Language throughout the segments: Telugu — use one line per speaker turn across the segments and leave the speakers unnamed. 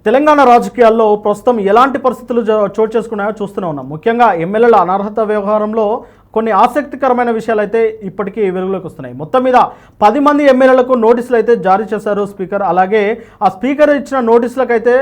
తెలంగాణ రాజకీయాల్లో ప్రస్తుతం ఎలాంటి పరిస్థితులు చోటు చేసుకున్నాయో చూస్తూనే ఉన్నాం. ముఖ్యంగా ఎమ్మెల్యేల అనర్హత వ్యవహారంలో కొన్ని ఆసక్తికరమైన విషయాలు అయితే ఇప్పటికీ వెలుగులోకి వస్తున్నాయి. మొత్తం మీద 10 మంది ఎమ్మెల్యేలకు నోటీసులు అయితే జారీ చేశారు స్పీకర్. అలాగే ఆ స్పీకర్ ఇచ్చిన నోటీసులకు అయితే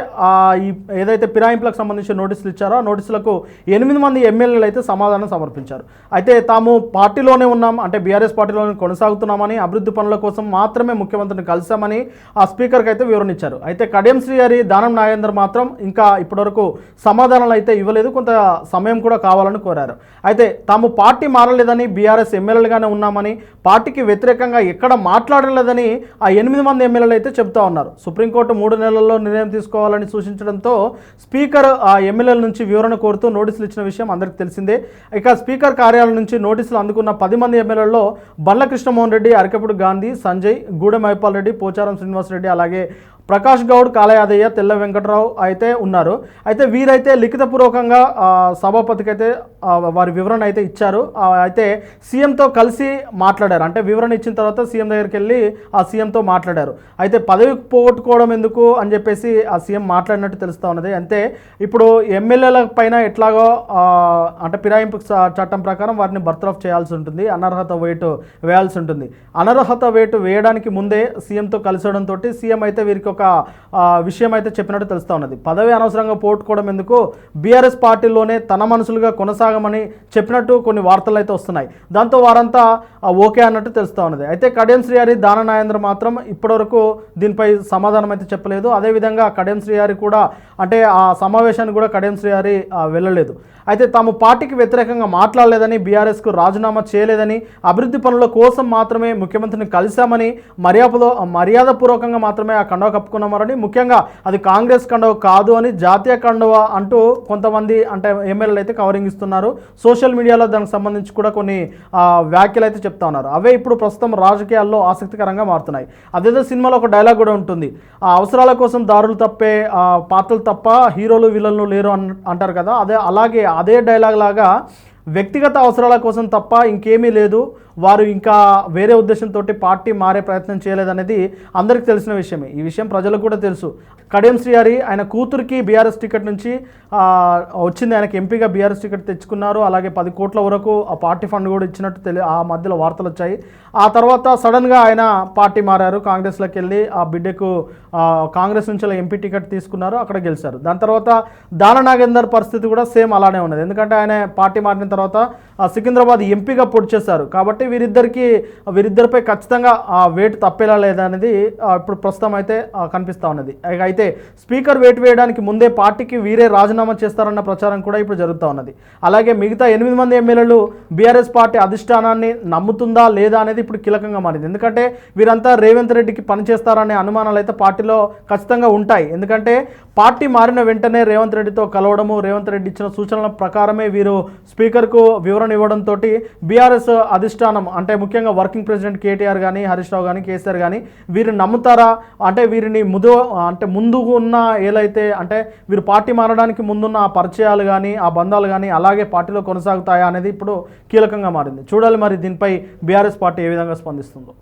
ఏదైతే ఫిరాయింపులకు సంబంధించిన నోటీసులు ఇచ్చారో ఆ నోటీసులకు 8 మంది ఎమ్మెల్యేలు అయితే సమాధానం సమర్పించారు. అయితే తాము పార్టీలోనే ఉన్నాం, అంటే బీఆర్ఎస్ పార్టీలోనే కొనసాగుతున్నామని, అభివృద్ధి పనుల కోసం మాత్రమే ముఖ్యమంత్రిని కలిశామని ఆ స్పీకర్కి అయితే వివరణ ఇచ్చారు. అయితే కడియం శ్రీహరి, దానం నాగేందర్ మాత్రం ఇంకా ఇప్పటివరకు సమాధానాలు అయితే ఇవ్వలేదు, కొంత సమయం కూడా కావాలని కోరారు. అయితే తాము పార్టీ మారలేదని, బీఆర్ఎస్ ఎమ్మెల్యేలుగానే ఉన్నామని, పార్టీకి వ్యతిరేకంగా ఎక్కడ మాట్లాడలేదని ఆ 8 మంది ఎమ్మెల్యేలు అయితే చెబుతా ఉన్నారు. సుప్రీంకోర్టు 3 నెలల్లో నిర్ణయం తీసుకోవాలని సూచించడంతో స్పీకర్ ఆ ఎమ్మెల్యేల నుంచి వివరణ కోరుతూ నోటీసులు ఇచ్చిన విషయం అందరికీ తెలిసిందే. ఇక స్పీకర్ కార్యాలయం నుంచి నోటీసులు అందుకున్న 10 మంది ఎమ్మెల్యేలలో బండ్ల కృష్ణమోహన్ రెడ్డి, అరకపుడు గాంధీ, సంజయ్, గూడెం మైపాల్ రెడ్డి, పోచారం శ్రీనివాసరెడ్డి, అలాగే ప్రకాష్ గౌడ్, కాళయాదయ్య, తెల్ల వెంకటరావు అయితే ఉన్నారు. అయితే వీరైతే లిఖితపూర్వకంగా సభాపతికి అయితే వారి వివరణ అయితే ఇచ్చారు. అయితే సీఎంతో కలిసి మాట్లాడారు. అంటే వివరణ ఇచ్చిన తర్వాత సీఎం దగ్గరికి వెళ్ళి ఆ సీఎంతో మాట్లాడారు. అయితే పదవి పోగొట్టుకోవడం ఎందుకు అని చెప్పేసి ఆ సీఎం మాట్లాడినట్టు తెలుస్తూ ఉన్నది. అంతే ఇప్పుడు ఎమ్మెల్యేల పైన ఎట్లాగో అంటే ఫిరాయింపు చట్టం ప్రకారం వారిని బర్తరఫ్ చేయాల్సి ఉంటుంది, అనర్హత వేటు వేయాల్సి ఉంటుంది. అనర్హత వేటు వేయడానికి ముందే సీఎంతో కలిసడంతో సీఎం అయితే వీరికి ఒక విషయం అయితే చెప్పినట్టు తెలుస్తూ ఉన్నది. పదవి అనవసరంగా పోగొట్టుకోవడం ఎందుకు, బీఆర్ఎస్ పార్టీలోనే తన మనసులుగా కొనసాగమని చెప్పినట్టు కొన్ని వార్తలు అయితే వస్తున్నాయి. దాంతో వారంతా ఓకే అన్నట్టు తెలుస్తూ ఉన్నది. అయితే కడియం శ్రీహరి, దానం నాగేందర్ మాత్రం ఇప్పటివరకు దీనిపై సమాధానం అయితే చెప్పలేదు. అదేవిధంగా కడియం శ్రీహరి కూడా, అంటే ఆ సమావేశానికి కూడా కడియం శ్రీహరి వెళ్ళలేదు. అయితే తాము పార్టీకి వ్యతిరేకంగా మాట్లాడలేదని, బీఆర్ఎస్కు రాజీనామా చేయలేదని, అభివృద్ధి పనుల కోసం మాత్రమే ముఖ్యమంత్రిని కలిశామని, మర్యాదపూర్వకంగా మాత్రమే ఆ కండవ కప్పుకున్నామని, ముఖ్యంగా అది కాంగ్రెస్ కండవ కాదు అని జాతీయ కండవ అంటూ కొంతమంది అంటే ఎమ్మెల్యేలు అయితే కవరింగ్ ఇస్తున్నారు. సోషల్ మీడియాలో దానికి సంబంధించి కూడా కొన్ని వ్యాఖ్యలు అయితే చెప్తా ఉన్నారు. అవే ఇప్పుడు ప్రస్తుతం రాజకీయాల్లో ఆసక్తికరంగా మారుతున్నాయి. అదేదో సినిమాలో ఒక డైలాగ్ కూడా ఉంటుంది, ఆ అవసరాల కోసం దారులు తప్పే పాత్రలు తప్ప హీరోలు విలన్లు లేరు అంటారు కదా. అదే డైలాగ్ లాగా వ్యక్తిగత అవసరాల కోసం తప్ప ఇంకేమీ లేదు, వారు ఇంకా వేరే ఉద్దేశంతో పార్టీ మారే ప్రయత్నం చేయలేదనేది అందరికీ తెలిసిన విషయమే. ఈ విషయం ప్రజలకు కూడా తెలుసు. కడియం శ్రీహరి ఆయన కూతురికి బీఆర్ఎస్ టికెట్ నుంచి వచ్చింది, ఆయనకి ఎంపీగా బీఆర్ఎస్ టికెట్ తెచ్చుకున్నారు. అలాగే 10 కోట్ల వరకు ఆ పార్టీ ఫండ్ కూడా ఇచ్చినట్టు ఆ మధ్యలో వార్తలు వచ్చాయి. ఆ తర్వాత సడన్గా ఆయన పార్టీ మారారు, కాంగ్రెస్లోకి వెళ్ళి ఆ బిడ్డకు కాంగ్రెస్ నుంచి ఎంపీ టికెట్ తీసుకున్నారు, అక్కడ గెలిచారు. దాని తర్వాత దానం నాగేందర్ పరిస్థితి కూడా సేమ్ అలానే ఉన్నది. ఎందుకంటే ఆయన పార్టీ మారిన తర్వాత సికింద్రాబాద్ ఎంపీగా పొడి చేశారు. కాబట్టి వీరిద్దరిపై ఖచ్చితంగా వేటు తప్పేలా లేదనేది ఇప్పుడు ప్రస్తుతం అయితే కనిపిస్తూ ఉన్నది. అయితే స్పీకర్ వేటు వేయడానికి ముందే పార్టీకి వీరే రాజీనామా చేస్తారన్న ప్రచారం కూడా ఇప్పుడు జరుగుతూ ఉన్నది. అలాగే మిగతా 8 మంది ఎమ్మెల్యేలు బీఆర్ఎస్ పార్టీ అధిష్టానాన్ని నమ్ముతుందా లేదా అనేది ఇప్పుడు కీలకంగా మారింది. ఎందుకంటే వీరంతా రేవంత్ రెడ్డికి పనిచేస్తారనే అనుమానాలు అయితే పార్టీలో ఖచ్చితంగా ఉంటాయి. ఎందుకంటే పార్టీ మారిన వెంటనే రేవంత్ రెడ్డితో కలవడము, రేవంత్ రెడ్డి ఇచ్చిన సూచనల ప్రకారమే వీరు స్పీకర్కు వివరణ ఇవ్వడంతో బీఆర్ఎస్ అధిష్టానం అంటే ముఖ్యంగా వర్కింగ్ ప్రెసిడెంట్ కేటీఆర్ కానీ, హరీష్ రావు కానీ, కేసీఆర్ కానీ వీరిని నమ్ముతారా, అంటే వీరిని ముందు ఉన్న ఏలైతే అంటే వీరు పార్టీ మారడానికి ముందున్న ఆ పరిచయాలు కానీ, ఆ బంధాలు కానీ అలాగే పార్టీలో కొనసాగుతాయా అనేది ఇప్పుడు కీలకంగా మారింది. చూడాలి మరి దీనిపై బీఆర్ఎస్ పార్టీ ఏ విధంగా స్పందిస్తుందో.